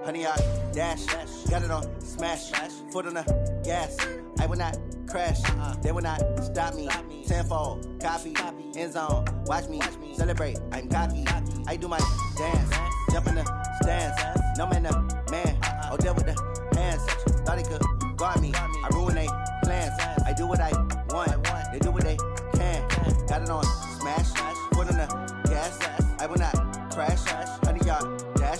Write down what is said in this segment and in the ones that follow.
100-yard dash. Got it on smash. Foot on the gas. I will not crash. They will not stop me. Tenfold, copy, end zone. Watch me celebrate. I'm cocky. I do my dance. Jump in the stands. No man, the man. Oh, deal with the hands. Thought he could guard me. I ruin they plans. I do what I want. They do what they can. Got it on smash. Foot on the gas. I will not crash. 100-yard dash.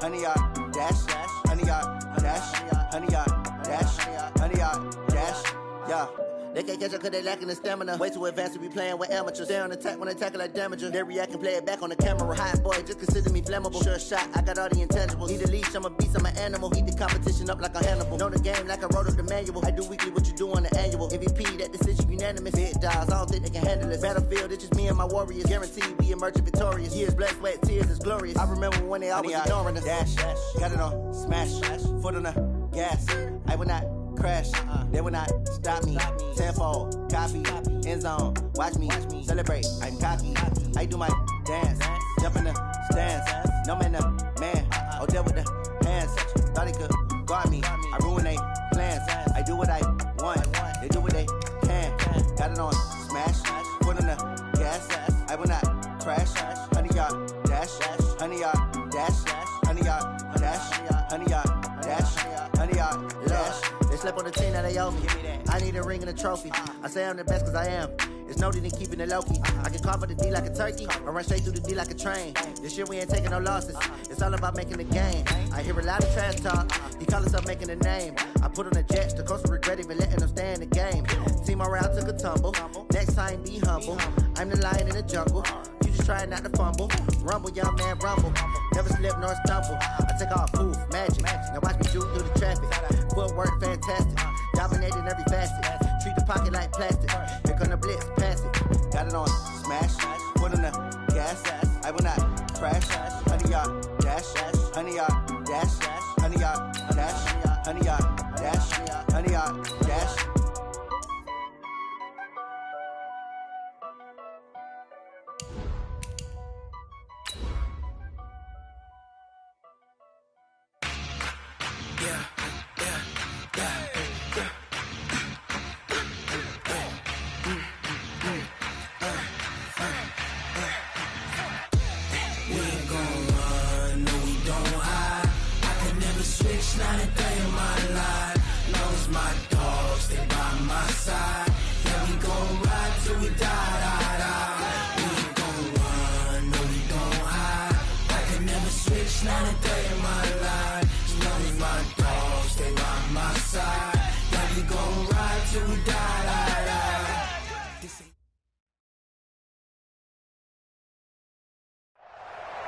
100-yard dash. 100-yard dash. 100-yard dash. 100-yard dash. Yeah. They can't catch up cause they lacking the stamina. Way too advanced to be playing with amateurs. Stay on attack when they tackle like damager. They react and play it back on the camera. Hot boy, just consider me flammable. Sure shot, I got all the intangibles. Need a leash, I'm a beast, I'm an animal. Heat the competition up like a Hannibal. Know the game like I wrote up the manual. I do weekly what you do on the annual. MVP, that decision unanimous. Big dogs, I don't think they can handle it. Battlefield, it's just me and my warriors. Guaranteed we emerging victorious. Years, blood, sweat, tears, is glorious. I remember when they always ignoring us. Dash, got it on smash. Foot on the gas. I will not crash. They will not stop me. Tenfold, copy, end zone. Watch me celebrate. I'm cocky. I do my dance. Jump in the stands. No man, the man. Oh, deal with the hands. Thought he could guard me. I ruin they plans. I do what I want. They do what they can. Got it on smash. Foot on the gas. I will not crash. 100-yard dash. 100-yard dash. 100-yard dash. 100-yard dash. 100-yard dash. They slept on the team, now they owe me. I need a ring and a trophy. I say I'm the best cause I am. It's no need in keeping it low-key. I can carve the D like a turkey, or run straight through the D like a train. This year we ain't taking no losses. It's all about making the game. I hear a lot of trash talk. He call himself making a name. I put on the Jets, the coach will regret even letting them stay in the game. Team around took a tumble. Next time be humble. I'm the lion in the jungle. You just trying not to fumble. Rumble, young man, rumble. Never slip nor stumble. I take off, poof, magic. Now watch me shoot through the traffic. Footwork fantastic. Dominating every facet. Treat the pocket like plastic. Here come the blitz, pass it. Got it on smash. Foot on the gas. I will not crash. 100-yard dash. 100-yard dash. 100-yard dash. 100-yard dash. 100-yard dash.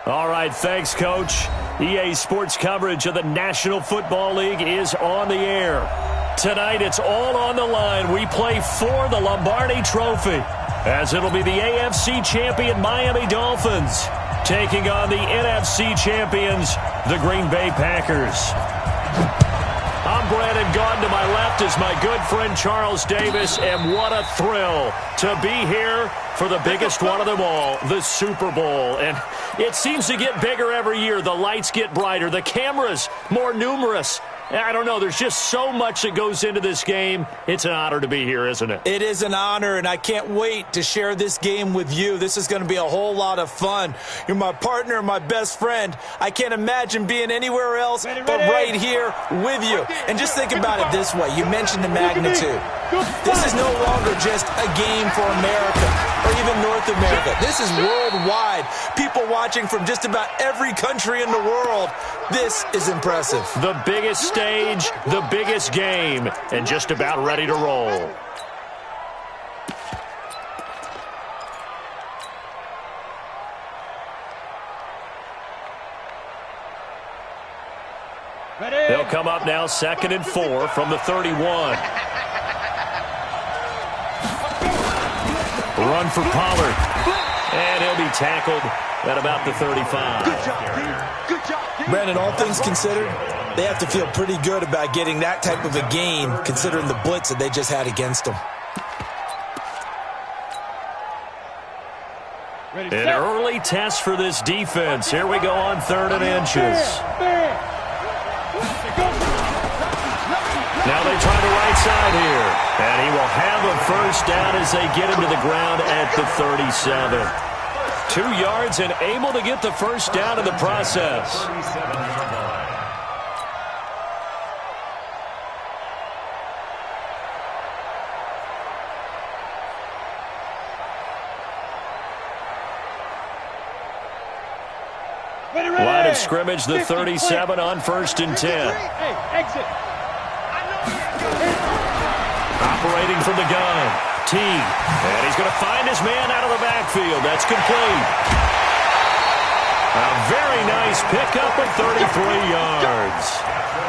All right, thanks, Coach. EA Sports coverage of the National Football League is on the air. Tonight, it's all on the line. We play for the Lombardi Trophy, as it'll be the AFC champion Miami Dolphins taking on the NFC champions, the Green Bay Packers. I'm Brandon Gaudin. To my left is my good friend Charles Davis, and what a thrill to be here for the biggest one of them all, the Super Bowl. And it seems to get bigger every year. The lights get brighter, the cameras more numerous. I don't know. There's just so much that goes into this game. It's an honor to be here, isn't it? It is an honor, and I can't wait to share this game with you. This is going to be a whole lot of fun. You're my partner, my best friend. I can't imagine being anywhere else but right here with you. And just think about it this way. You mentioned the magnitude. This is no longer just a game for America or even North America. This is worldwide. People watching from just about every country in the world. This is impressive. The biggest stage, the biggest game, and just about ready to roll. They'll come up now 2nd and 4 from the 31. Run for Pollard. And he'll be tackled at about the 35. Good job. Brandon, all things considered, they have to feel pretty good about getting that type of a game, considering the blitz that they just had against them. An early test for this defense. Here we go on 3rd and inches. Now they try the right side here. And he will have a first down as they get him to the ground at the 37. 2 yards and able to get the first down in the process. Line of scrimmage, the 37 on 1st and 10. Hey, exit. Operating from the gun. T. And he's going to find his man out of the backfield. That's complete. A very nice pickup of 33 yards.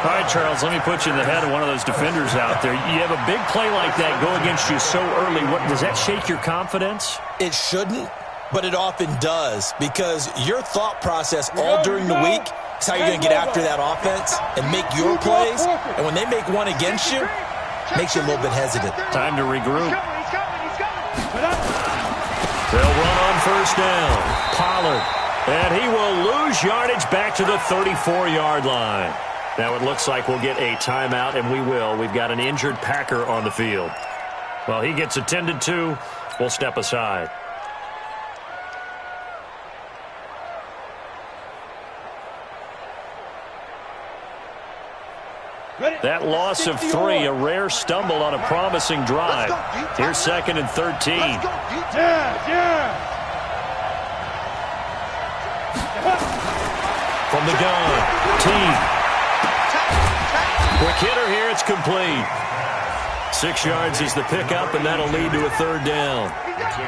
All right, Charles, let me put you in the head of one of those defenders out there. You have a big play like that go against you so early. Does that shake your confidence? It shouldn't, but it often does, because your thought process all during the week is how you're going to get after that offense and make your plays. And when they make one against you, it makes you a little bit hesitant. Time to regroup. They'll run on 1st down. Pollard. And he will lose yardage back to the 34-yard line. Now it looks like we'll get a timeout, and we will. We've got an injured Packer on the field. Well, he gets attended to. We'll step aside. That loss of 3, a rare stumble on a promising drive. Here's 2nd and 13. From the gun, T. Quick hitter here, it's complete. 6 yards is the pickup, and that'll lead to a 3rd down.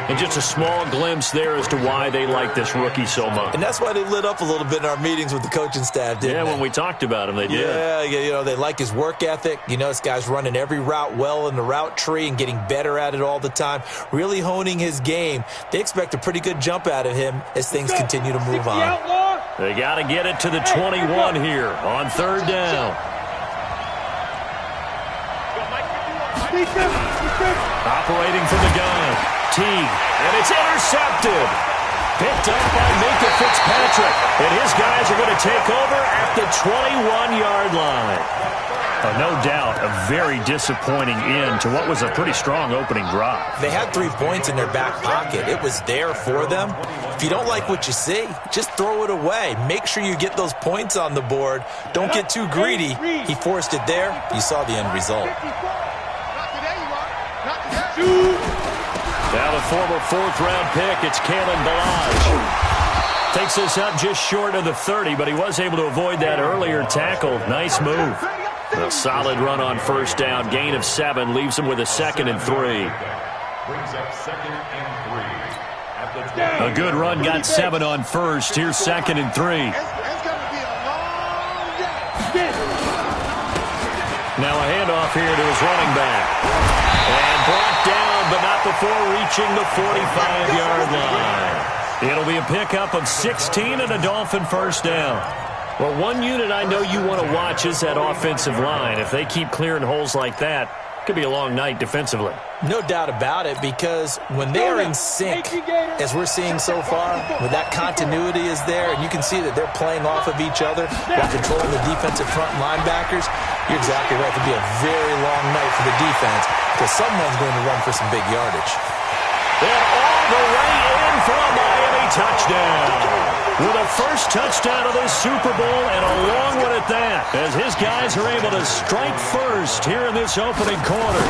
And just a small glimpse there as to why they like this rookie so much. And that's why they lit up a little bit in our meetings with the coaching staff, didn't they? When we talked about him, they did. Yeah, you know, they like his work ethic. You know, this guy's running every route well in the route tree and getting better at it all the time, really honing his game. They expect a pretty good jump out of him as things continue to move on. They got to get it to the 21 here on 3rd down. Operating from the gun. T. And it's intercepted. Picked up by Minka Fitzpatrick. And his guys are going to take over at the 21-yard line. No doubt a very disappointing end to what was a pretty strong opening drive. They had 3 points in their back pocket. It was there for them. If you don't like what you see, just throw it away. Make sure you get those points on the board. Don't get too greedy. He forced it there. You saw the end result. Now the former 4th-round pick, it's Kalen Ballage. Takes this up just short of the 30, but he was able to avoid that earlier tackle. Nice move. A solid run on 1st down. Gain of 7 leaves him with a 2nd and 3. Brings up 2nd and 3. A good run got 7 on 1st. Here's 2nd and 3. Now a handoff here to his running back. And brought down, but not before reaching the 45-yard line. It'll be a pickup of 16 and a Dolphin 1st down. Well, one unit I know you want to watch is that offensive line. If they keep clearing holes like that, it could be a long night defensively. No doubt about it, because when they are in sync, as we're seeing so far, when that continuity is there, and you can see that they're playing off of each other while controlling the defensive front linebackers, you're exactly right. It could be a very long night for the defense, because someone's going to run for some big yardage. And all the way in for a Miami touchdown. With a first touchdown of this Super Bowl, and a long one at that, as his guys are able to strike first here in this opening quarter.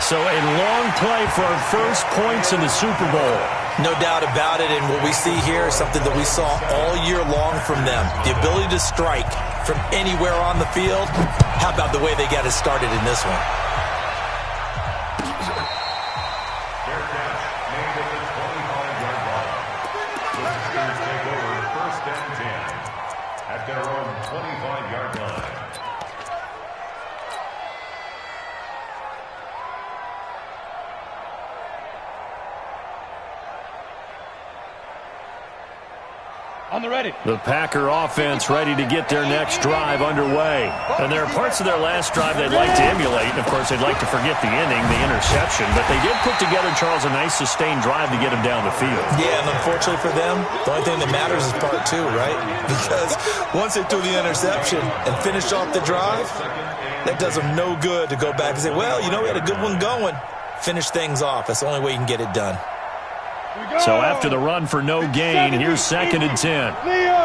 So a long play for our first points in the Super Bowl. No doubt about it, and what we see here is something that we saw all year long from them. The ability to strike from anywhere on the field. How about the way they got it started in this one? On the ready. The Packer offense ready to get their next drive underway. And there are parts of their last drive they'd like to emulate. And, of course, they'd like to forget the inning, the interception. But they did put together, Charles, a nice sustained drive to get them down the field. Yeah, and unfortunately for them, the only thing that matters is part two, right? Because once they threw the interception and finished off the drive, that does them no good to go back and say, well, you know, we had a good one going. Finish things off. That's the only way you can get it done. So after the run for no gain, here's 2nd and 10. Leo.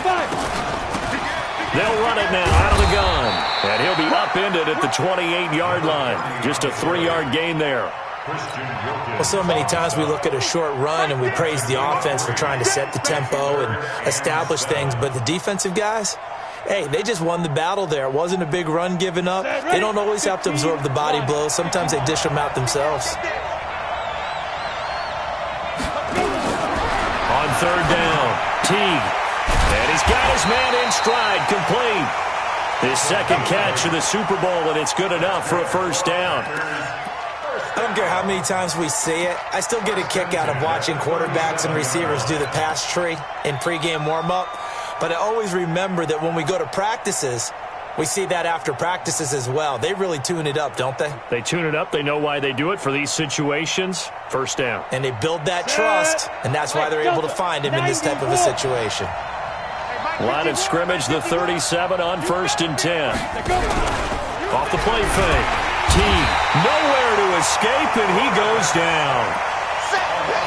5. They'll run it now out of the gun. And he'll be upended at the 28-yard line. Just a 3-yard gain there. Well, so many times we look at a short run and we praise the offense for trying to set the tempo and establish things. But the defensive guys, hey, they just won the battle there. It wasn't a big run given up. They don't always have to absorb the body blows. Sometimes they dish them out themselves. On 3rd down, Teague. And he's got his man in stride, complete. His 2nd catch of the Super Bowl, and it's good enough for a 1st down. I don't care how many times we see it. I still get a kick out of watching quarterbacks and receivers do the pass tree in pregame warm-up. But I always remember that when we go to practices, we see that after practices as well. They really tune it up, don't they? They tune it up. They know why they do it for these situations. 1st down. And they build that trust, and that's why they're able to find him in this type of a situation. Line of scrimmage, the 37 on 1st and 10. Off the play fake. Teague, nowhere to escape, and he goes down.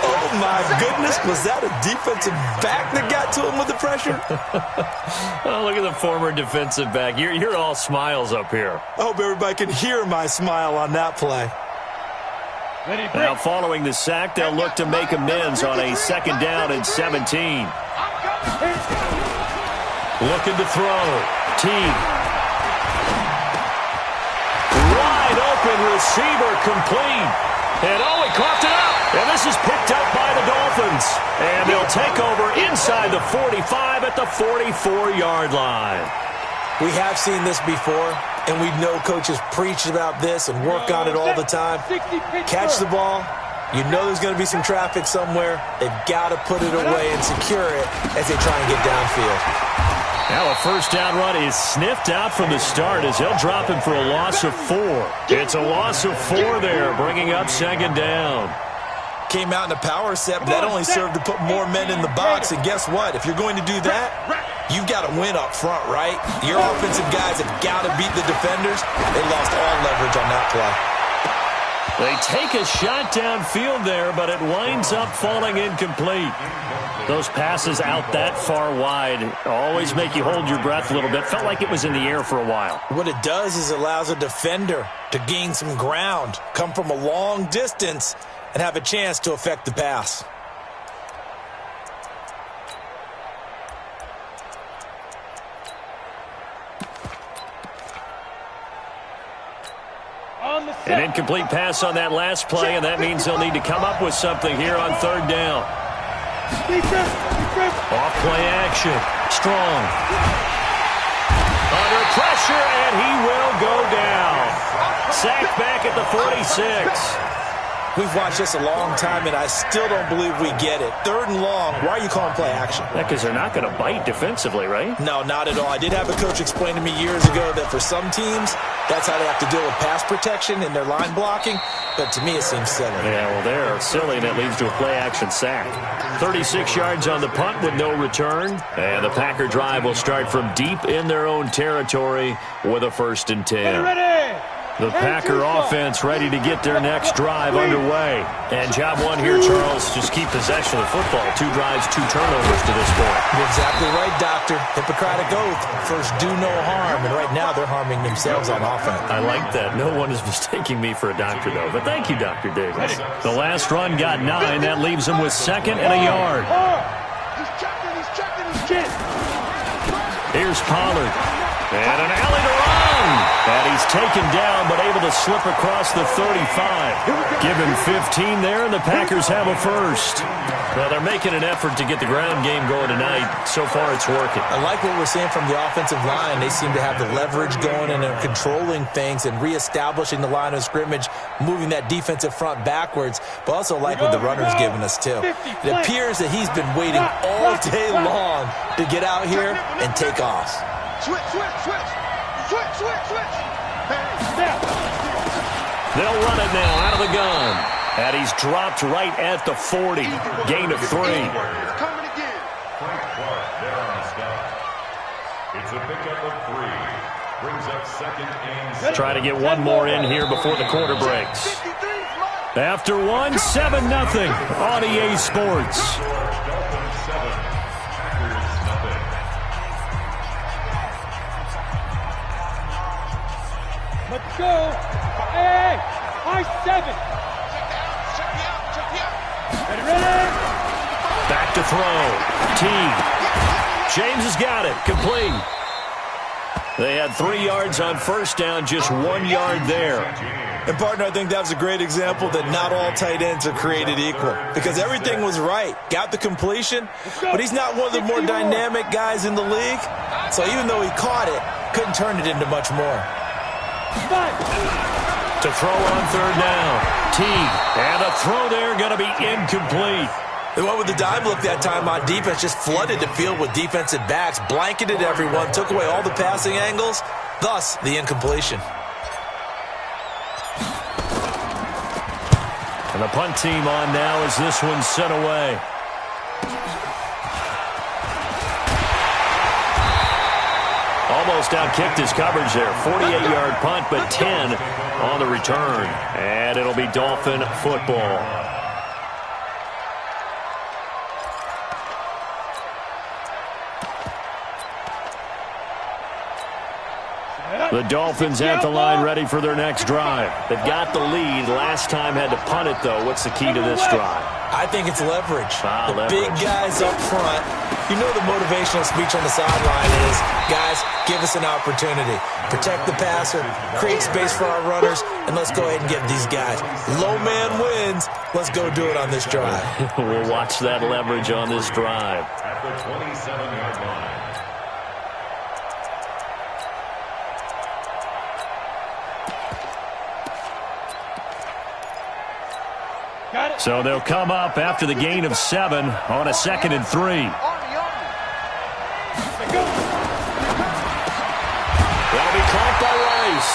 Oh, my goodness. Was that a defensive back that got to him with the pressure? Oh, look at the former defensive back. You're all smiles up here. I hope everybody can hear my smile on that play. Now, following the sack, they'll look to make amends on a 2nd down and 17. Looking to throw. Teague. Wide open receiver, complete. And he coughed it up. And this is picked up by the Dolphins. And they'll take over inside the 45 at the 44-yard line. We have seen this before, and we know coaches preach about this and work on it all the time. Catch the ball. You know there's going to be some traffic somewhere. They've got to put it away and secure it as they try and get downfield. Now a 1st down run is sniffed out from the start as they'll drop him for a loss of 4. It's a loss of 4 there, bringing up 2nd down. Came out in a power set, but that only served to put more men in the box. And guess what? If you're going to do that, you've got to win up front, right? Your offensive guys have got to beat the defenders. They lost all leverage on that play. They take a shot downfield there, but it winds up falling incomplete. Those passes out that far wide always make you hold your breath a little bit. Felt like it was in the air for a while. What it does is it allows a defender to gain some ground, come from a long distance, and have a chance to affect the pass. An incomplete pass on that last play, and that means they'll need to come up with something here on 3rd down. Off play action. Strong. Under pressure, and he will go down. Sacked back at the 46. We've watched this a long time, and I still don't believe we get it. 3rd and long, why are you calling play action? Because they're not going to bite defensively, right? No, not at all. I did have a coach explain to me years ago that for some teams, that's how they have to deal with pass protection and their line blocking. But to me, it seems silly. Yeah, well, they're silly, and it leads to a play-action sack. 36 yards on the punt with no return. And the Packer drive will start from deep in their own territory with a 1st and 10. The Packer offense ready to get their next drive underway. And job one here, Charles, just keep possession of the football. 2 drives, 2 turnovers to this point. You're exactly right, Doctor. Hippocratic oath. First, do no harm. And right now, they're harming themselves on offense. I like that. No one is mistaking me for a doctor, though. But thank you, Dr. Davis. The last run got 9. That leaves them with 2nd and a yard. Here's Pollard. And an alley to run. And he's taken down, but able to slip across the 35. Give him 15 there, and the Packers have a first. Well, they're making an effort to get the ground game going tonight. So far, it's working. I like what we're seeing from the offensive line. They seem to have the leverage going and are controlling things and reestablishing the line of scrimmage, moving that defensive front backwards, but also like what the runner's giving us, too. It appears that he's been waiting all day long to get out here and take off. Switch. They'll run it now out of the gun. And he's dropped right at the 40. Gain of 3. It's coming again. Frank Clark there on the stop. It's a pickup of 3. Brings up second and 7. Try to get one more in here before the quarter breaks. After 1, 7-0 on EA Sports. Dolphins 7. Packers nothing. Let's go. Hey, I-7. Ready? Back to throw. Teague. James has got it. Complete. They had 3 yards on first down, just 1 yard there. And, partner, I think that was a great example that not all tight ends are created equal because everything was right. Got the completion, but he's not one of the more dynamic guys in the league. So even though he caught it, couldn't turn it into much more. To throw on third down. Teague. And a throw there going to be incomplete. They went with the dime look that time on defense, just flooded the field with defensive backs, blanketed everyone, took away all the passing angles, thus the incompletion. And the punt team on now as this one's sent away. Almost outkicked his coverage there. 48-yard punt, but 10 on the return. And it'll be Dolphin football. The Dolphins at the line ready for their next drive. They've got the lead. Last time had to punt it, though. What's the key to this drive? I think it's leverage. Leverage. Big guys up front. You know the motivational speech on the sideline is, guys, give us an opportunity. Protect the passer, create space for our runners, and let's go ahead and get these guys. Low man wins. Let's go do it on this drive. We'll watch that leverage on this drive. At the 27-yard line. So they'll come up after the gain of 7 on a 2nd and 3. That'll be caught by Rice.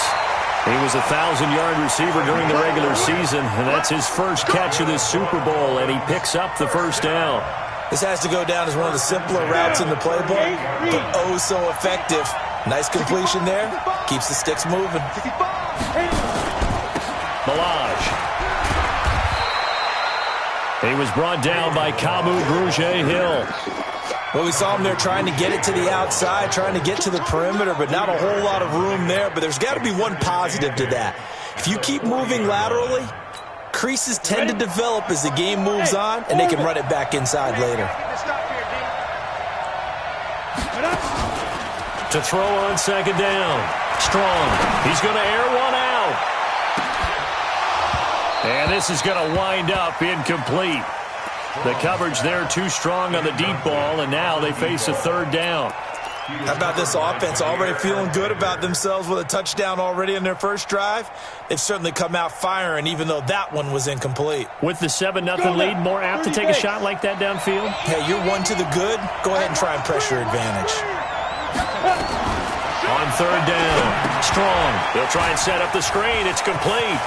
He was a 1,000-yard receiver during the regular season, and that's his first catch of this Super Bowl, and he picks up the first down. This has to go down as one of the simpler routes in the playbook, but oh so effective. Nice completion there. Keeps the sticks moving. Milage. He was brought down by Kamu Grugier-Hill. Well, we saw him there trying to get it to the outside, trying to get to the perimeter, but not a whole lot of room there. But there's got to be one positive to that. If you keep moving laterally, creases tend to develop as the game moves on, and they can run it back inside later. To throw on 2nd down. Strong. He's going to air one out. And this is going to wind up incomplete. The coverage there too strong on the deep ball, and now they face a 3rd down. How about this offense already feeling good about themselves with a touchdown already in their first drive? They've certainly come out firing, even though that one was incomplete. With the 7-0 lead, more apt to take a shot like that downfield? Hey, you're one to the good. Go ahead and try and press your advantage. On 3rd down, Strong. They'll try and set up the screen. It's complete.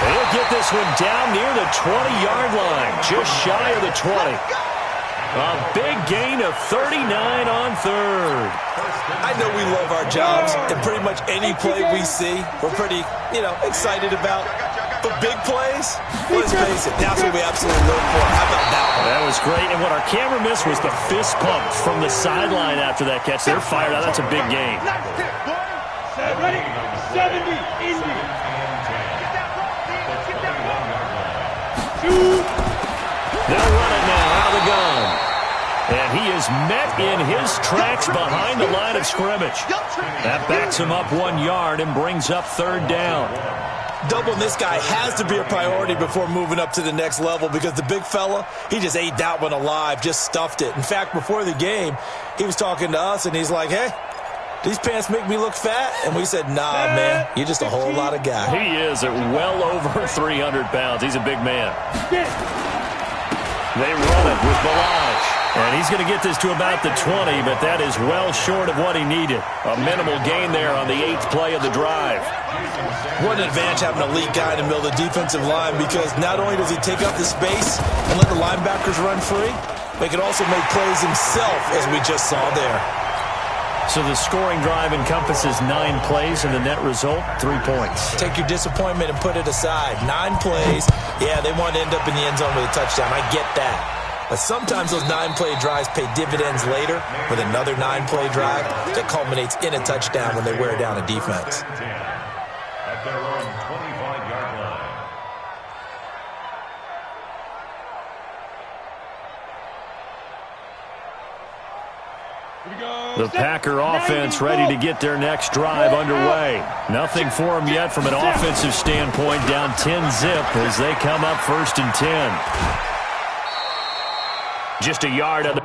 They'll get this one down near the 20-yard line, just shy of the 20. A big gain of 39 on 3rd. I know we love our jobs, and pretty much any play we see, we're pretty, excited about. But big plays, let's face it, that's what we absolutely look for. How about that one? That was great, and what our camera missed was the fist pump from the sideline after that catch. They're fired out. That's a big gain. Ready? 70, Indy. They'll run it now out of the gun. And He is met in his tracks behind the line of scrimmage. That backs him up 1 yard and brings up third down. Doubling this guy has to be a priority before moving up to the next level because the big fella, he just ate that one alive, just stuffed it. In fact, before the game, he was talking to us, and he's like, hey, these pants make me look fat? And we said, nah, man, you're just a whole lot of guy. He is at well over 300 pounds. He's a big man. They run it with Balaj. And he's going to get this to about the 20, but that is well short of what he needed. A minimal gain there on the 8th play of the drive. What an advantage having an elite guy in the middle of the defensive line, because not only does he take up the space and let the linebackers run free, but he can also make plays himself, as we just saw there. So the scoring drive encompasses 9 plays, and the net result, 3 points. Take your disappointment and put it aside. 9 plays. Yeah, they want to end up in the end zone with a touchdown. I get that. But sometimes those 9-play drives pay dividends later with another 9-play drive that culminates in a touchdown when they wear down a defense. At their own 25-yard line. The Packer offense ready to get their next drive underway. Nothing for them yet from an offensive standpoint, down 10-zip as they come up 1st and 10. Just a yard of the...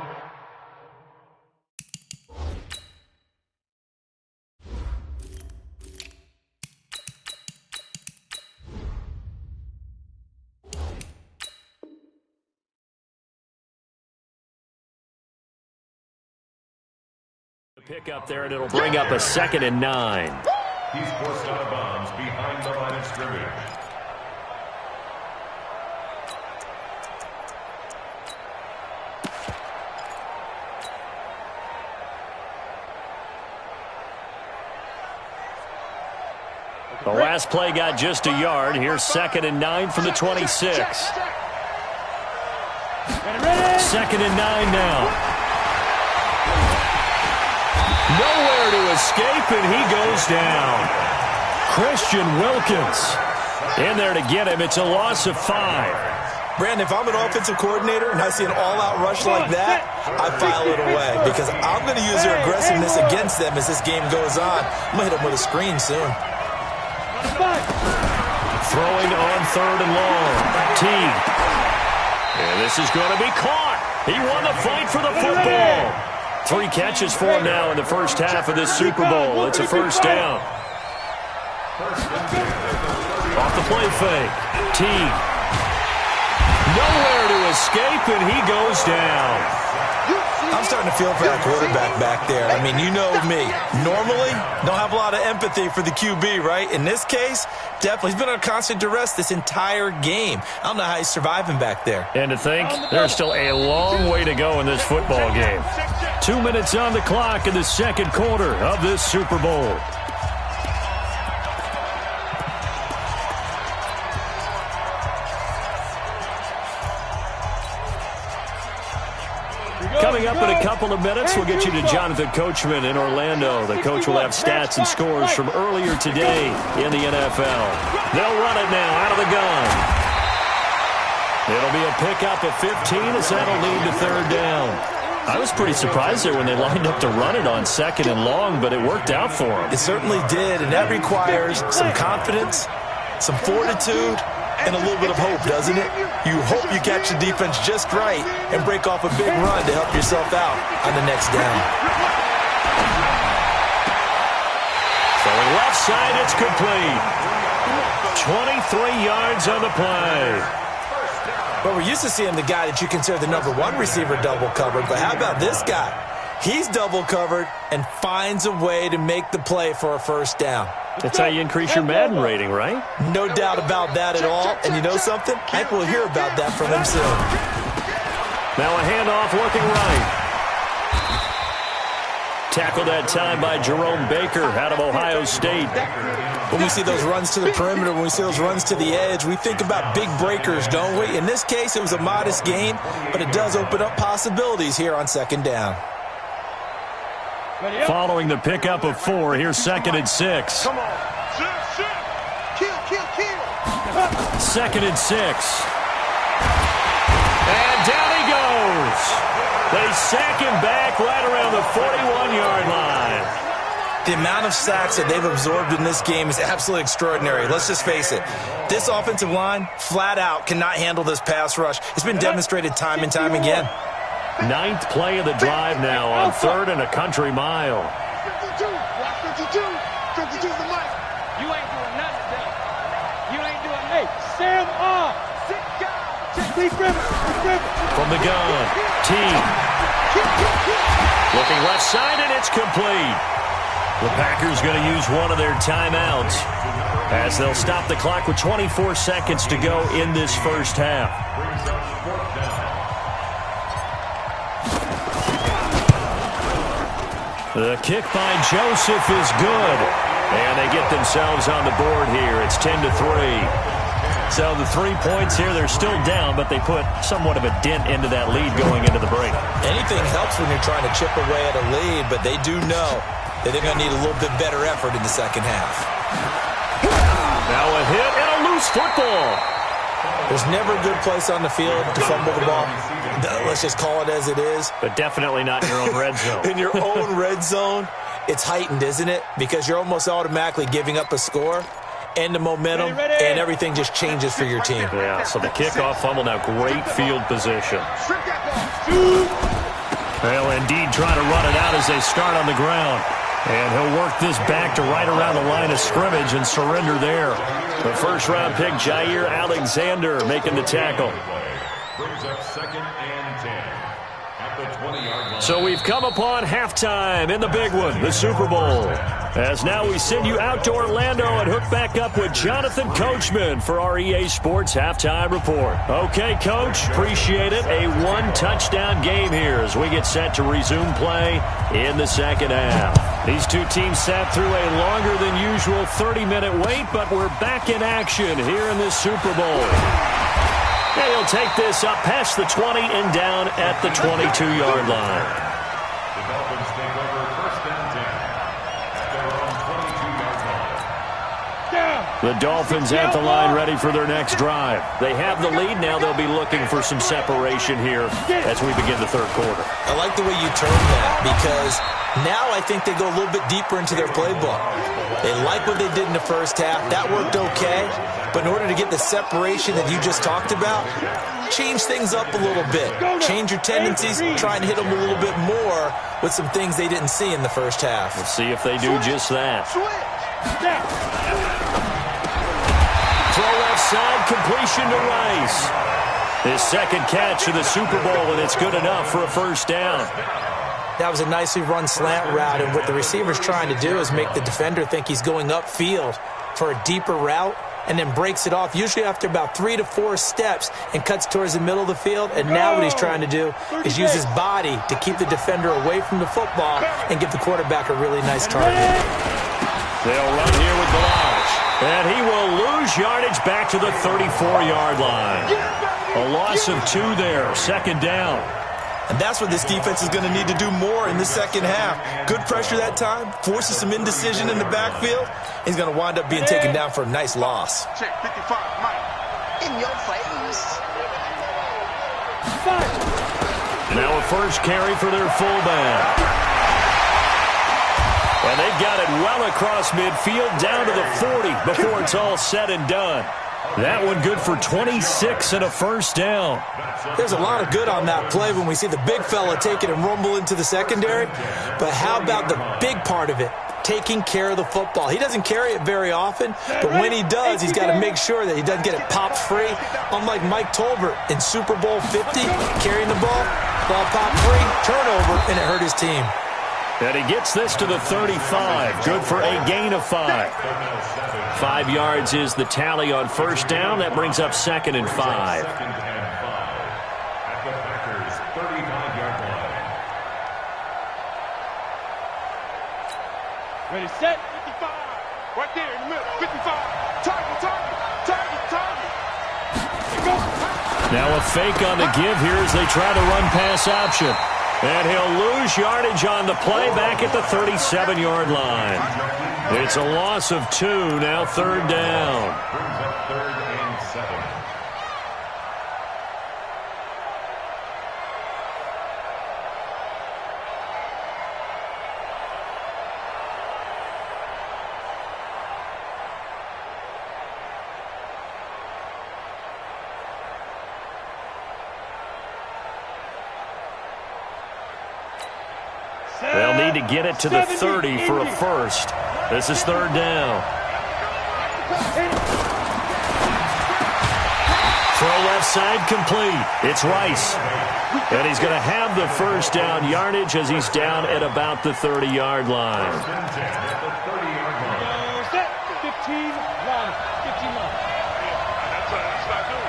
Pick up there, and it'll bring up a 2nd and 9. He's forced out of bounds behind the line of scrimmage. The last play got just a yard. Here's 2nd and 9 from the 26. 2nd and 9 now. Nowhere to escape, and he goes down. Christian Wilkins in there to get him. It's a loss of 5. Brandon, if I'm an offensive coordinator and I see an all-out rush like that, I file it away because I'm going to use their aggressiveness against them as this game goes on. I'm going to hit them with a screen soon. Throwing on 3rd and long. Teague. And this is going to be caught. He won the fight for the football. 3 catches for him now in the first half of this Super Bowl. It's a first down. Off the play fake. Teague. Nowhere to escape, and he goes down. I'm starting to feel for that quarterback back there. I mean, you know me. Normally, don't have a lot of empathy for the QB, right? In this case, definitely. He's been under constant duress this entire game. I don't know how he's surviving back there. And to think, there's still a long way to go in this football game. 2 minutes on the clock in the 2nd quarter of this Super Bowl. Coming up in a couple of minutes, we'll get you to Jonathan Coachman in Orlando. The coach will have stats and scores from earlier today in the NFL. They'll run it now out of the gun. It'll be a pickup of 15 as that'll lead to 3rd down. I was pretty surprised there when they lined up to run it on 2nd and long, but it worked out for them. It certainly did, and that requires some confidence, some fortitude, and a little bit of hope, doesn't it? You hope you catch the defense just right and break off a big run to help yourself out on the next down. Throwing left side, it's complete. 23 yards on the play. But we're used to seeing the guy that you consider the #1 receiver double covered, but how about this guy? He's double covered and finds a way to make the play for a first down. That's how you increase your Madden rating, right? No doubt about that at all. And you know something? I think we'll hear about that from him soon. Now a handoff looking right. Tackled that time by Jerome Baker out of Ohio State. When we see those runs to the perimeter, when we see those runs to the edge, we think about big breakers, don't we? In this case, it was a modest gain, but it does open up possibilities here on 2nd down. Following the pickup of 4, here's 2nd and 6. Come on. Kill. 2nd and 6. And down he goes. They sack him back right around the 41-yard line. The amount of sacks that they've absorbed in this game is absolutely extraordinary. Let's just face it. This offensive line, flat out, cannot handle this pass rush. It's been demonstrated time and time again. 9th play of the drive now on 3rd and a country mile. 52, 52's the mic. You ain't doing nothing today. You ain't doing me. Sam off. From the gun, T. Looking left side, and it's complete. The Packers going to use one of their timeouts as they'll stop the clock with 24 seconds to go in this first half. The kick by Joseph is good, and they get themselves on the board here. It's 10-3. So the 3 points here, they're still down, but they put somewhat of a dent into that lead going into the break. Anything helps when you're trying to chip away at a lead, but they do know that they're going to need a little bit better effort in the second half. Now a hit and a loose football. There's never a good place on the field to fumble the ball. Let's just call it as it is. But definitely not in your own red zone. In your own red zone, it's heightened, isn't it? Because you're almost automatically giving up a score and the momentum, and everything just changes for your team. Yeah, so the kickoff fumble now, great field position. They'll indeed try to run it out as they start on the ground. And he'll work this back to right around the line of scrimmage and surrender there. The first-round pick, Jair Alexander, making the tackle. Brings up 2nd and 10 at the 20-yard line. So we've come upon halftime in the big one, the Super Bowl. As now we send you out to Orlando and hook back up with Jonathan Coachman for our EA Sports Halftime Report. Okay, Coach, appreciate it. A one-touchdown game here as we get set to resume play in the second half. These two teams sat through a longer than usual 30-minute wait, but we're back in action here in this Super Bowl. And he'll take this up past the 20 and down at the 22-yard line. The Dolphins take over 1st and 10 at their own 22-yard line. The Dolphins at the line ready for their next drive. They have the lead now. They'll be looking for some separation here as we begin the third quarter. I like the way you turned that because now I think they go a little bit deeper into their playbook. They like what they did in the first half. That worked okay. But in order to get the separation that you just talked about, change things up a little bit. Change your tendencies, try and hit them a little bit more with some things they didn't see in the first half. We'll see if they do just that. Throw left side, completion to Rice. His second catch of the Super Bowl, and it's good enough for a first down. That was a nicely run slant route, and what the receiver's trying to do is make the defender think he's going upfield for a deeper route, and then breaks it off, usually after about 3 to 4 steps, and cuts towards the middle of the field. And now what he's trying to do is use his body to keep the defender away from the football and give the quarterback a really nice target. They'll run here with Balazs, and he will lose yardage back to the 34-yard line. A loss of 2 there, second down. And that's what this defense is going to need to do more in the second half. Good pressure that time, forces some indecision in the backfield. He's going to wind up being taken down for a nice loss. Check 55, Mike. In your face. Now a first carry for their fullback. And they've got it well across midfield down to the 40 before it's all said and done. That one good for 26 and a first down. There's a lot of good on that play when we see the big fella take it and rumble into the secondary. But how about the big part of it? Taking care of the football. He doesn't carry it very often, but when he does, he's got to make sure that he doesn't get it popped free. Unlike Mike Tolbert in Super Bowl 50, carrying the ball popped free, turnover, and it hurt his team. And he gets this to the 35. Good for a gain of 5. 5 yards is the tally on first down. That brings up 2nd and 5. 2nd and 5 at the Packers' 35-yard line. Ready, set, 55. Right there in the middle, 55. Target. Now a fake on the give here as they try to run pass option. And he'll lose yardage on the play back at the 37-yard line. It's a loss of 2, now third down. Brings up 3rd and 7. need to get it to the 30 for a first. This is third down. Throw left side complete. It's Rice. And he's going to have the first down yardage as he's down at about the 30-yard line. 15 line. 15 line. That's not good.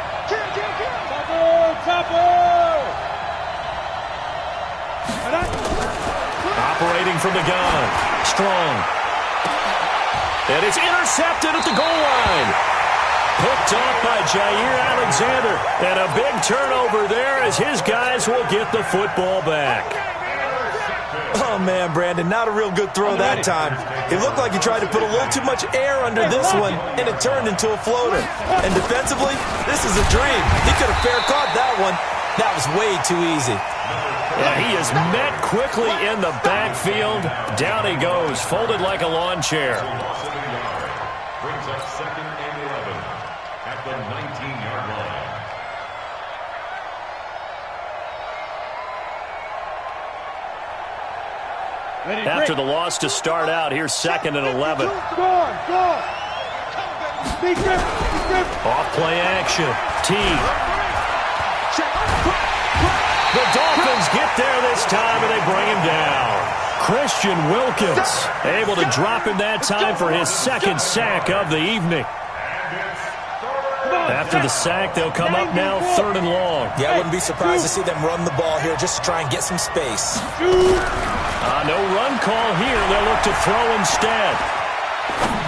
Operating from the gun. Strong. And it's intercepted at the goal line. Picked off by Jair Alexander. And a big turnover there as his guys will get the football back. Oh, man, Brandon, not a real good throw that time. It looked like he tried to put a little too much air under this one, and it turned into a floater. And defensively, this is a dream. He could have fair caught that one. That was way too easy. Yeah, he is met quickly in the backfield. Down he goes, folded like a lawn chair. Brings up 2nd and 11 at the 19-yard line. After the loss to start out, here's 2nd and 11. Off play action. T. The Dolphins get there this time, and they bring him down. Christian Wilkins able to drop him that time for his 2nd sack of the evening. After the sack, they'll come up now 3rd and long. Yeah, I wouldn't be surprised to see them run the ball here just to try and get some space. No run call here. They'll look to throw instead.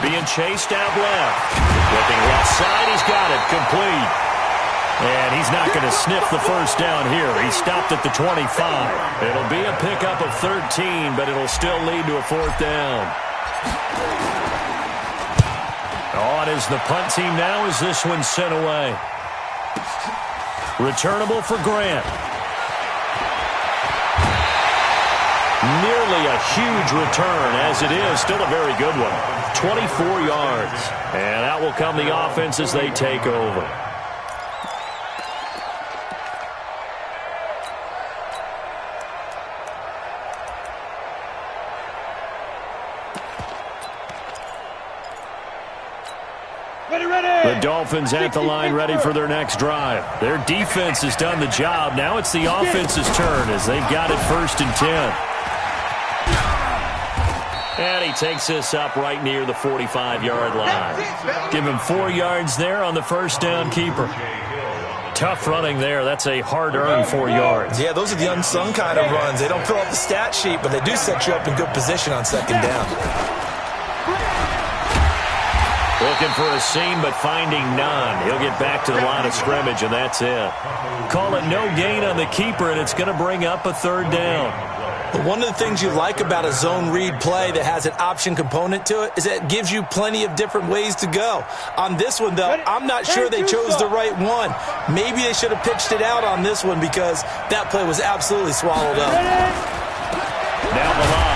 Being chased out left. Looking left side. He's got it. Complete. And he's not going to sniff the first down here. He stopped at the 25. It'll be a pickup of 13, but it'll still lead to a 4th down. On is the punt team now as this one's sent away. Returnable for Grant. Nearly a huge return as it is. Still a very good one. 24 yards. And out will come the offense as they take over. The Dolphins at the line ready for their next drive. Their defense has done the job. Now it's the offense's turn as they've got it 1st and 10. And he takes this up right near the 45-yard line. Give him 4 yards there on the first down keeper. Tough running there. That's a hard-earned 4 yards. Yeah, those are the unsung kind of runs. They don't fill up the stat sheet, but they do set you up in good position on 2nd down. Looking for a seam, but finding none. He'll get back to the line of scrimmage, and that's it. Call it no gain on the keeper, and it's going to bring up a 3rd down. But one of the things you like about a zone read play that has an option component to it is that it gives you plenty of different ways to go. On this one, though, I'm not sure they chose the right one. Maybe they should have pitched it out on this one because that play was absolutely swallowed up. Now the line.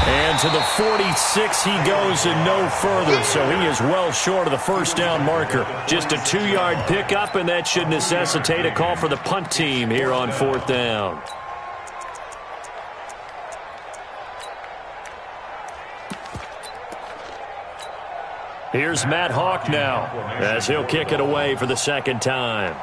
And to the 46 he goes and no further, so he is well short of the first down marker. Just a 2-yard pickup, and that should necessitate a call for the punt team here on 4th down. Here's Matt Hawk now as he'll kick it away for the 2nd time.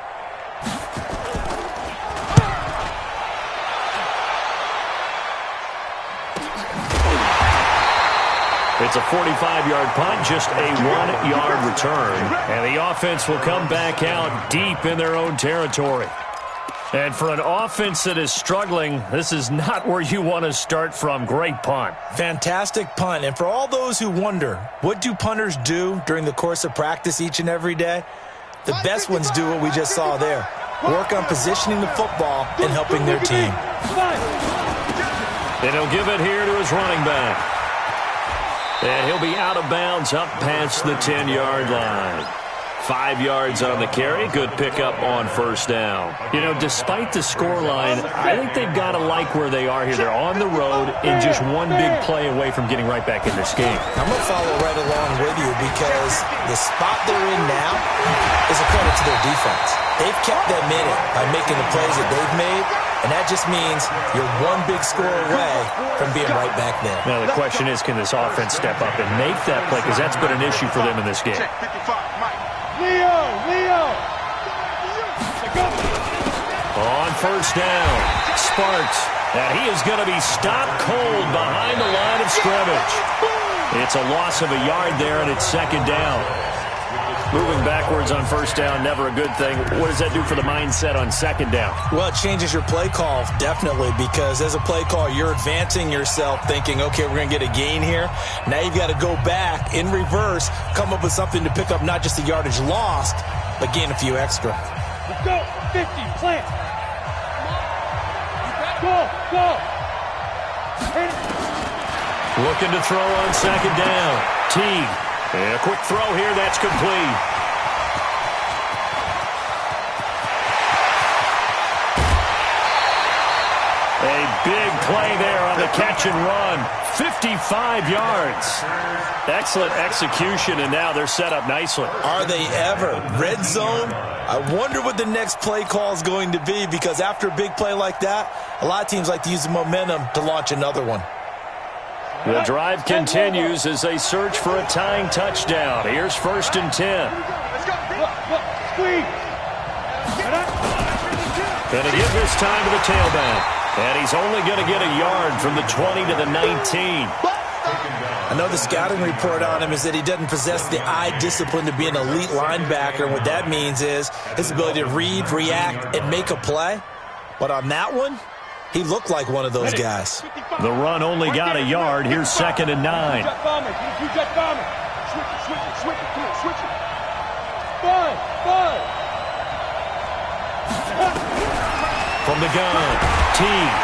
It's a 45-yard punt, just a 1-yard return. And the offense will come back out deep in their own territory. And for an offense that is struggling, this is not where you want to start from. Great punt. Fantastic punt. And for all those who wonder, what do punters do during the course of practice each and every day? The best ones do what we just saw there. Work on positioning the football and helping their team. And he'll give it here to his running back. And he'll be out of bounds up past the 10-yard line. 5 yards on the carry. Good pickup on first down. You know, despite the scoreline, I think they've got to like where they are here. They're on the road and just one big play away from getting right back in this game. I'm going to follow right along with you because the spot they're in now is a credit to their defense. They've kept them in it by making the plays that they've made, And that just means you're one big score away from being right back there. Now, the question is, can this offense step up and make that play? Because that's been an issue for them in this game. Leo! On first down, Sparks. And he is going to be stopped cold behind the line of scrimmage. It's a loss of a yard there, and it's second down. Moving backwards on first down, never a good thing. What does that do for the mindset on second down? Well, it changes your play call, definitely, because as a play call, you're advancing yourself thinking, okay, we're going to get a gain here. Now you've got to go back in reverse, come up with something to pick up not just the yardage lost, but gain a few extra. Let's go. 50, plant. Go. Looking to throw on second down. Teague. And a quick throw here, that's complete. A big play there on the catch and run. 55 yards. Excellent execution, and now they're set up nicely. Are they ever? Red zone? I wonder what the next play call is going to be, because after a big play like that, a lot of teams like to use the momentum to launch another one. The drive continues as they search for a tying touchdown. Here's first and 10. Squeeze. Going to give this time to the tailback. And he's only going to get a yard from the 20 to the 19. I know the scouting report on him is that he doesn't possess the eye discipline to be an elite linebacker. And what that means is his ability to read, react, and make a play. But on that one, he looked like one of those guys. The run only got a yard. Here's second and 9. Switch it. Bud. From the gun, Teague.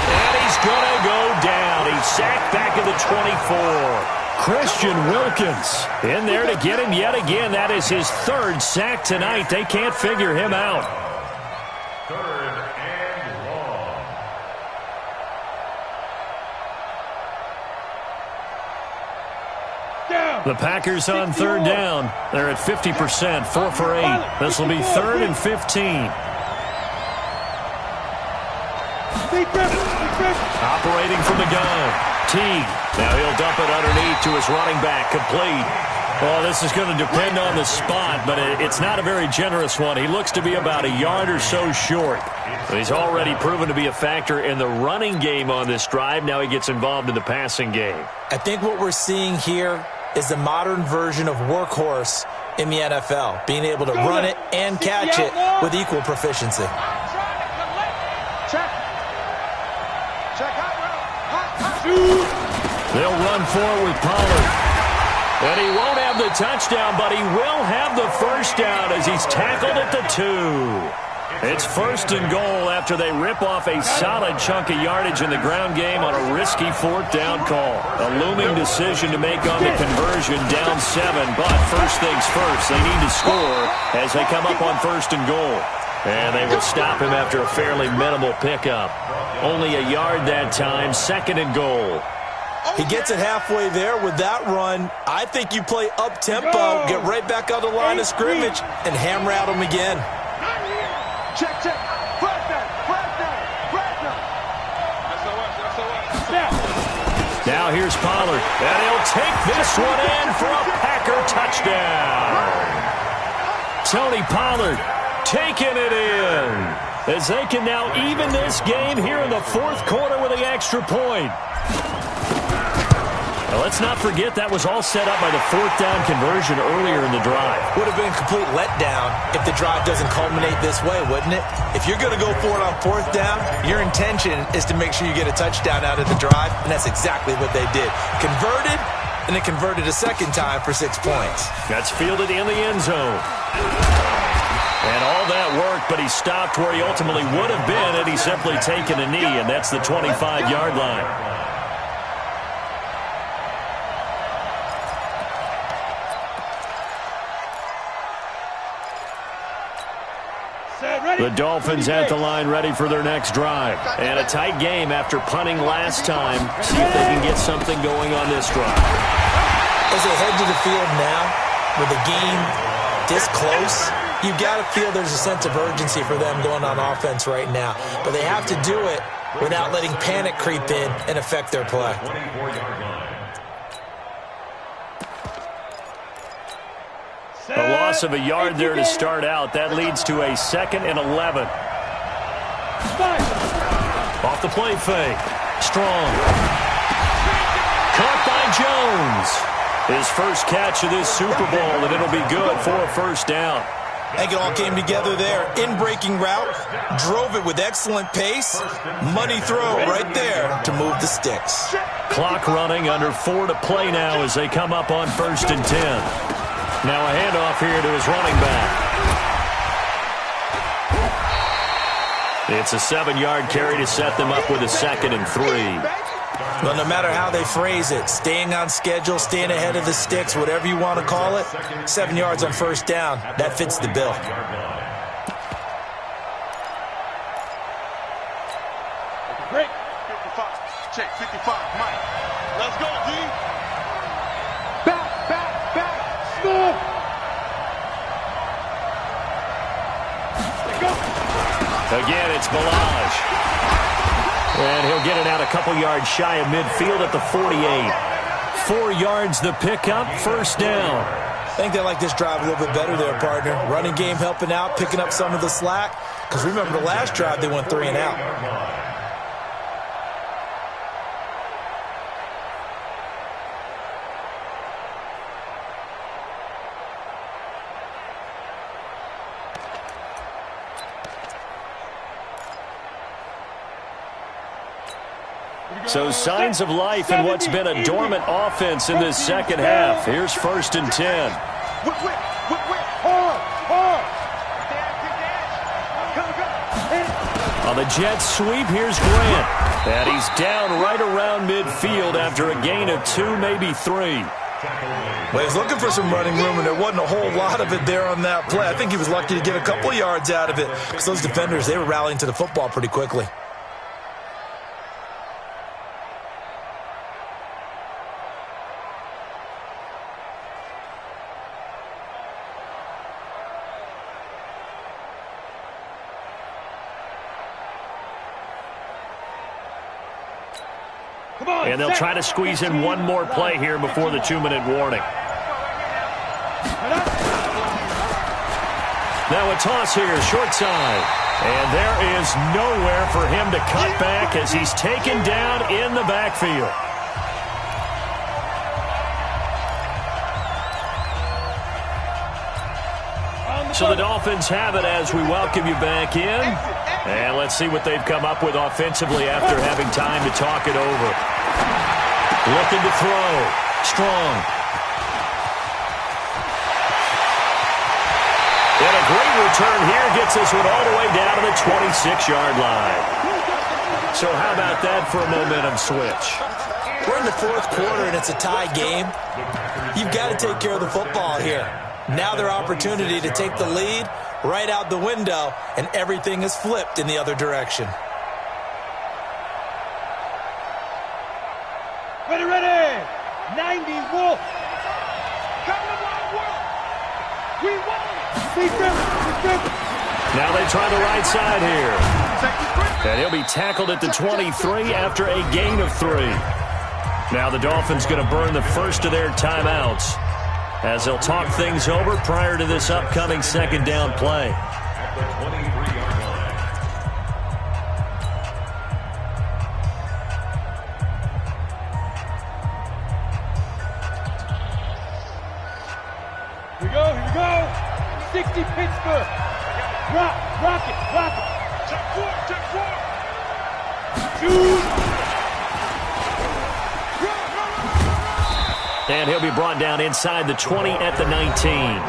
And he's going to go down. He's sacked back at the 24. Christian Wilkins in there to get him yet again. That is his third sack tonight. They can't figure him out. Third and long. The Packers on third down. They're at 50%, 4 for 8. This will be third and 15. Operating from the gun. Teague. Now he'll dump it underneath to his running back. Complete. Well, this is going to depend on the spot, but it's not a very generous one. He looks to be about a yard or so short. He's already proven to be a factor in the running game on this drive. Now he gets involved in the passing game. I think what we're seeing here is the modern version of workhorse in the NFL, being able to run it and catch it with equal proficiency. They'll run forward with Pollard. And he won't have the touchdown, but he will have the first down as he's tackled at the 2. It's first and goal after they rip off a solid chunk of yardage in the ground game on a risky fourth down call. A looming decision to make on the conversion, down 7. But first things first, they need to score as they come up on first and goal. And they will stop him after a fairly minimal pickup. Only a yard that time, second and goal. He gets it halfway there with that run. I think you play up-tempo, get right back on the line of scrimmage, and hammer at him again. Check. Flag down. Now here's Pollard, and he'll take this one in for a Packer touchdown. Tony Pollard taking it in as they can now even this game here in the fourth quarter with the extra point. Now let's not forget that was all set up by the fourth down conversion earlier in the drive. Would have been a complete letdown if the drive doesn't culminate this way, wouldn't it? If you're going to go for it on fourth down, your intention is to make sure you get a touchdown out of the drive, and that's exactly what they did. Converted, and then converted a second time for 6 points. That's fielded in the end zone. And all that worked, but he stopped where he ultimately would have been had he simply taken a knee, and that's the 25-yard line. The Dolphins at the line ready for their next drive. And a tight game after punting last time. See if they can get something going on this drive. As they head to the field now, with the game this close, You got to feel there's a sense of urgency for them going on offense right now. But they have to do it without letting panic creep in and affect their play. A loss of a yard there to start out. That leads to a 2nd and 11. Off the play fake. Strong. Caught by Jones. His first catch of this Super Bowl, and it'll be good for a first down. I think it all came together there. In-breaking route, drove it with excellent pace. Money throw right there to move the sticks. Clock running, under 4 to play now as they come up on 1st and 10. Now a handoff here to his running back. It's a 7-yard carry to set them up with a 2nd and 3. Well, no matter how they phrase it, staying on schedule, staying ahead of the sticks, whatever you want to call it, 7 yards on 1st down, that fits the bill. Break. 55. Check 55. Mike. Let's go, D. Back. Stop. Again, it's Balaj. And he'll get it out a couple yards shy of midfield at the 48. 4 yards the pickup, 1st down. I think they like this drive a little bit better there, partner. Running game helping out, picking up some of the slack. Because remember the last drive, they went 3 and out. So signs of life in what's been a dormant offense in this second half. Here's 1st and 10. On the Jets sweep, here's Grant. And he's down right around midfield after a gain of 2, maybe 3. Well, he's looking for some running room, and there wasn't a whole lot of it there on that play. I think he was lucky to get a couple of yards out of it because those defenders, they were rallying to the football pretty quickly. And they'll try to squeeze in one more play here before the 2-minute warning. Now a toss here, short side. And there is nowhere for him to cut back as he's taken down in the backfield. So the Dolphins have it as we welcome you back in. And let's see what they've come up with offensively after having time to talk it over. Looking to throw. Strong. And a great return here gets this one all the way down to the 26-yard line. So how about that for a momentum switch? We're in the 4th quarter, and it's a tie game. You've got to take care of the football here. Now their opportunity to take the lead right out the window, and everything is flipped in the other direction. Ready. 90 Wolf. We won it. Now they try the right side here. And he'll be tackled at the 23 after a gain of 3. Now the Dolphins going to burn the first of their timeouts as they'll talk things over prior to this upcoming 2nd down play. At the 23-yard line. Here we go. 60 Pittsburgh. Rock it. Check 4. Shoot. And he'll be brought down inside the 20 at the 19.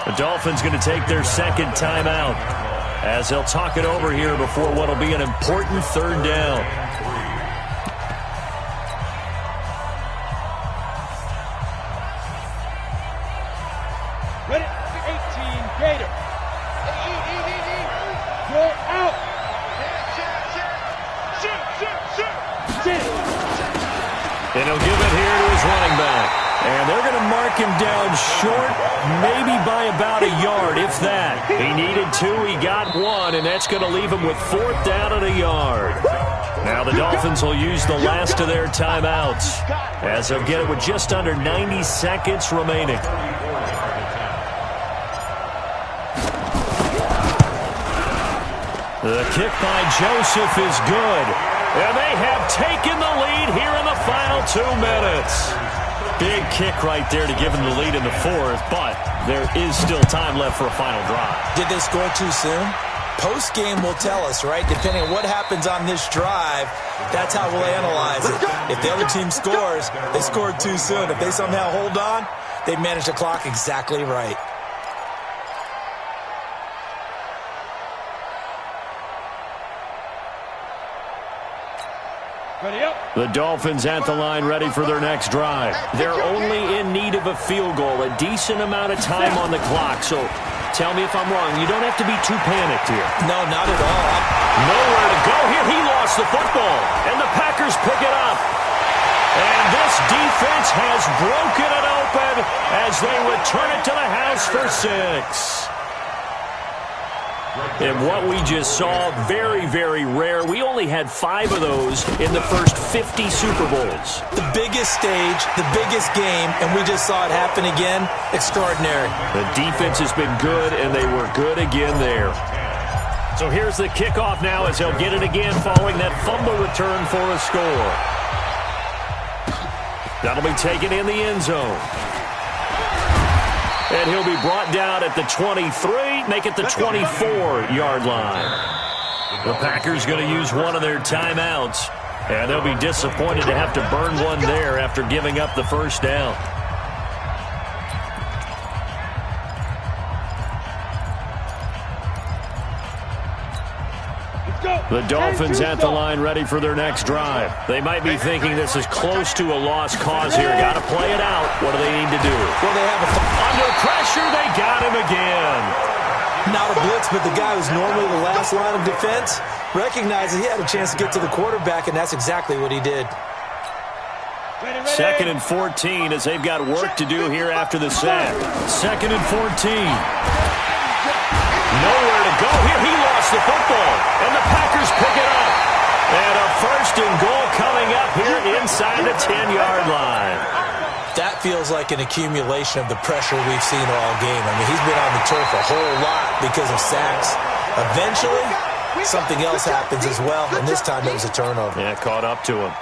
The Dolphins going to take their 2nd timeout as they'll talk it over here before what will be an important 3rd down. Ready? 18 Gator. Throw out. Shoot. And he'll give it here to his running back. And they're going to mark him down short, maybe by about a yard, if that. He needed 2, he got 1, and that's going to leave him with 4th down and a yard. Now the Dolphins will use the last of their timeouts as they'll get it with just under 90 seconds remaining. The kick by Joseph is good. And they have taken the lead here in the final 2 minutes. Big kick right there to give them the lead in the 4th, but there is still time left for a final drive. Did they score too soon? Post-game will tell us, right? Depending on what happens on this drive, that's how we'll analyze it. If the other team scores, they scored too soon. If they somehow hold on, they manage the clock exactly right. The Dolphins at the line ready for their next drive. They're only in need of a field goal, a decent amount of time on the clock. So tell me if I'm wrong. You don't have to be too panicked here. No, not at all. Nowhere to go here. He lost the football, and the Packers pick it up. And this defense has broken it open as they return it to the house for 6. And what we just saw, very, very rare. We only had 5 of those in the first 50 Super Bowls. The biggest stage, the biggest game, and we just saw it happen again. Extraordinary. The defense has been good, and they were good again there. So here's the kickoff now as they'll get it again following that fumble return for a score. That'll be taken in the end zone. And he'll be brought down at the 23, make it the 24-yard line. The Packers going to use one of their timeouts, and they'll be disappointed to have to burn one there after giving up the first down. The Dolphins at the line ready for their next drive. They might be thinking this is close to a lost cause here. Got to play it out. What do they need to do? Well, they have under pressure. They got him again. Not a blitz, but the guy who's normally the last line of defense recognized that he had a chance to get to the quarterback, and that's exactly what he did. 2nd and 14 as they've got work to do here after the sack. 2nd and 14. Nowhere to go here. He lost the football, and the Packers pick it up. And a 1st and goal coming up here inside the 10-yard line. That feels like an accumulation of the pressure we've seen all game. I mean, he's been on the turf a whole lot because of sacks. Eventually, something else happens as well, and this time it was a turnover. Yeah, caught up to him.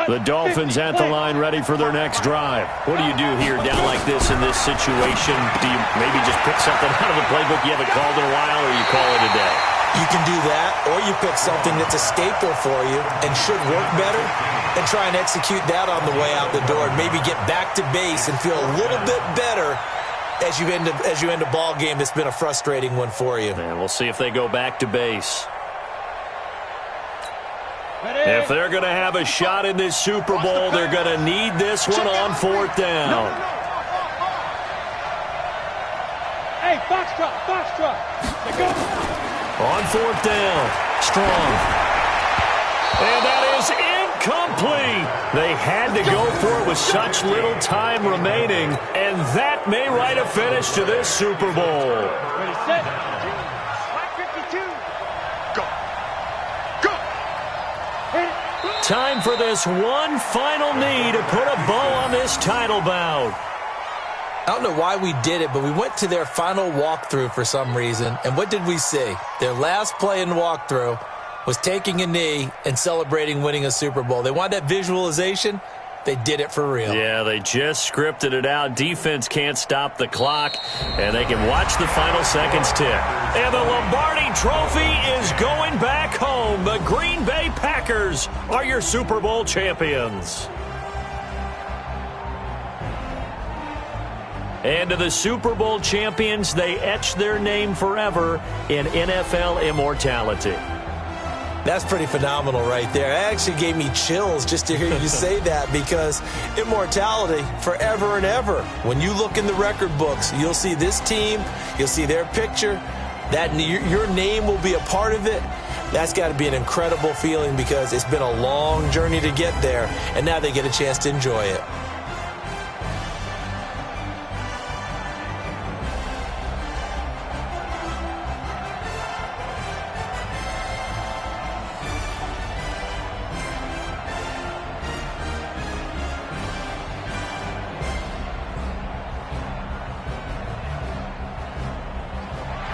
The Dolphins at the line ready for their next drive. What do you do here down like this in this situation? Do you maybe just pick something out of the playbook you haven't called in a while, or you call it a day? You can do that, or you pick something that's a staple for you and should work better and try and execute that on the way out the door and maybe get back to base and feel a little bit better as you end a ball game that's been a frustrating one for you. And we'll see if they go back to base. If they're going to have a shot in this Super Bowl, they're going to need this one on 4th down. Hey, Foxtrot. Go. On 4th down, Strong. And that is incomplete. They had to go for it with such little time remaining, and that may write a finish to this Super Bowl. Ready, set. 52. Go. Time for this one final knee to put a bow on this title bout. I don't know why we did it, but we went to their final walkthrough for some reason. And what did we see? Their last play in walkthrough was taking a knee and celebrating winning a Super Bowl. They wanted that visualization. They did it for real. Yeah, they just scripted it out. Defense can't stop the clock, and they can watch the final seconds tick. And the Lombardi Trophy is going back home. The Green Bay Packers are your Super Bowl champions. And to the Super Bowl champions, they etch their name forever in NFL immortality. That's pretty phenomenal right there. It actually gave me chills just to hear you say that, because immortality forever and ever. When you look in the record books, you'll see this team, you'll see their picture, that your name will be a part of it. That's got to be an incredible feeling because it's been a long journey to get there, and now they get a chance to enjoy it.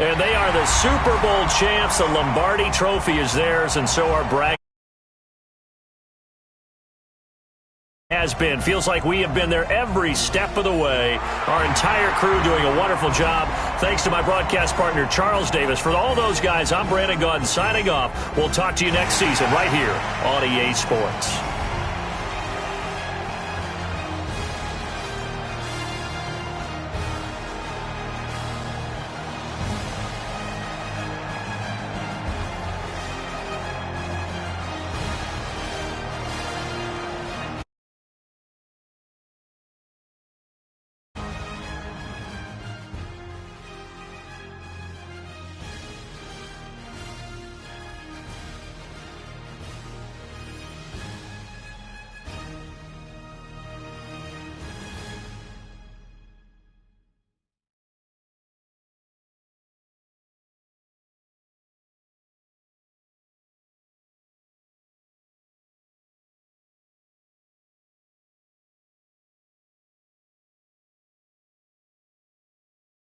And they are the Super Bowl champs. The Lombardi Trophy is theirs, and so are bragging. Has been. Feels like we have been there every step of the way. Our entire crew doing a wonderful job. Thanks to my broadcast partner, Charles Davis. For all those guys, I'm Brandon Gaudin signing off. We'll talk to you next season right here on EA Sports.